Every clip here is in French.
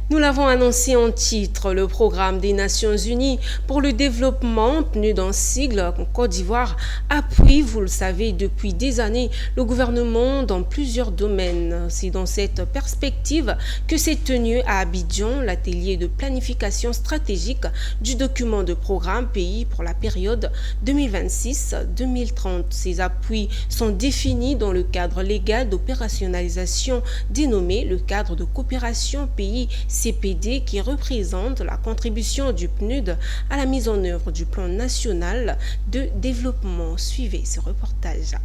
Nous l'avons annoncé en titre, le programme des Nations Unies pour le développement, PNUD en sigle, en Côte d'Ivoire, appuie, vous le savez, depuis des années, le gouvernement dans plusieurs domaines. C'est dans cette perspective que s'est tenu à Abidjan l'atelier de planification stratégique du document de programme pays pour la période 2026-2030. Ces appuis sont définis dans le cadre légal d'opérationnalisation dénommé le cadre de coopération pays CPD qui représente la contribution du PNUD à la mise en œuvre du plan national de développement. Suivez ce reportage.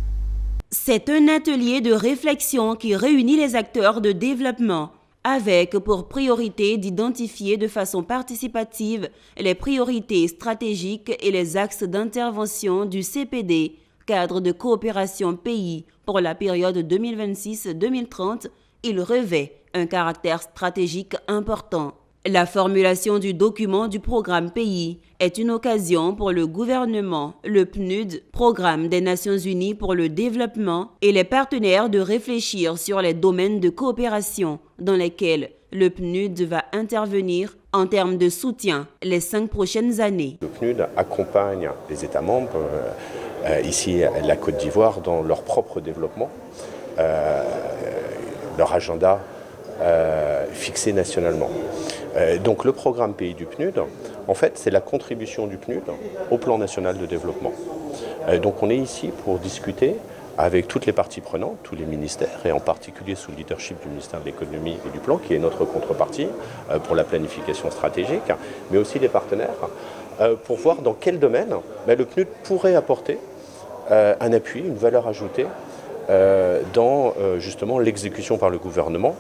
C'est un atelier de réflexion qui réunit les acteurs de développement avec pour priorité d'identifier de façon participative les priorités stratégiques et les axes d'intervention du CPD, cadre de coopération pays pour la période 2026-2030. Il revêt un caractère stratégique important. La formulation du document du programme pays est une occasion pour le gouvernement, le PNUD, Programme des Nations Unies pour le développement, et les partenaires de réfléchir sur les domaines de coopération dans lesquels le PNUD va intervenir en termes de soutien les 5 prochaines années. Le PNUD accompagne les États membres, ici la Côte d'Ivoire, dans leur propre développement, leur agenda fixé nationalement. Donc le programme pays du PNUD, en fait, c'est la contribution du PNUD au plan national de développement. Donc on est ici pour discuter avec toutes les parties prenantes, tous les ministères, et en particulier sous le leadership du ministère de l'économie et du plan, qui est notre contrepartie pour la planification stratégique, mais aussi les partenaires, pour voir dans quel domaine le PNUD pourrait apporter un appui, une valeur ajoutée dans justement l'exécution par le gouvernement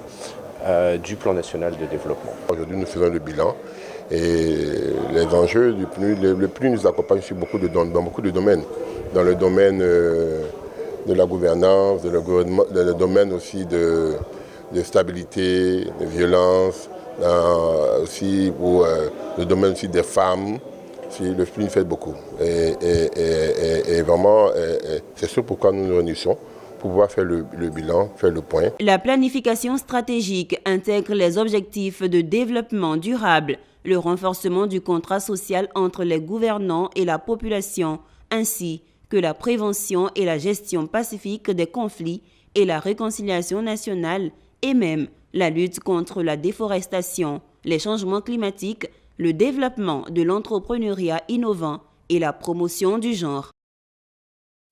du plan national de développement. Aujourd'hui, nous faisons le bilan et les enjeux du PNUD, le PNUD nous accompagne dans beaucoup de domaines. Dans le domaine de la gouvernance, dans le domaine aussi de stabilité, de violence, aussi pour le domaine aussi des femmes. Le PNUD fait beaucoup. Et vraiment, c'est ce pourquoi nous nous réunissons. Pour pouvoir faire le bilan, faire le point. La planification stratégique intègre les objectifs de développement durable, le renforcement du contrat social entre les gouvernants et la population, ainsi que la prévention et la gestion pacifique des conflits et la réconciliation nationale, et même la lutte contre la déforestation, les changements climatiques, le développement de l'entrepreneuriat innovant et la promotion du genre.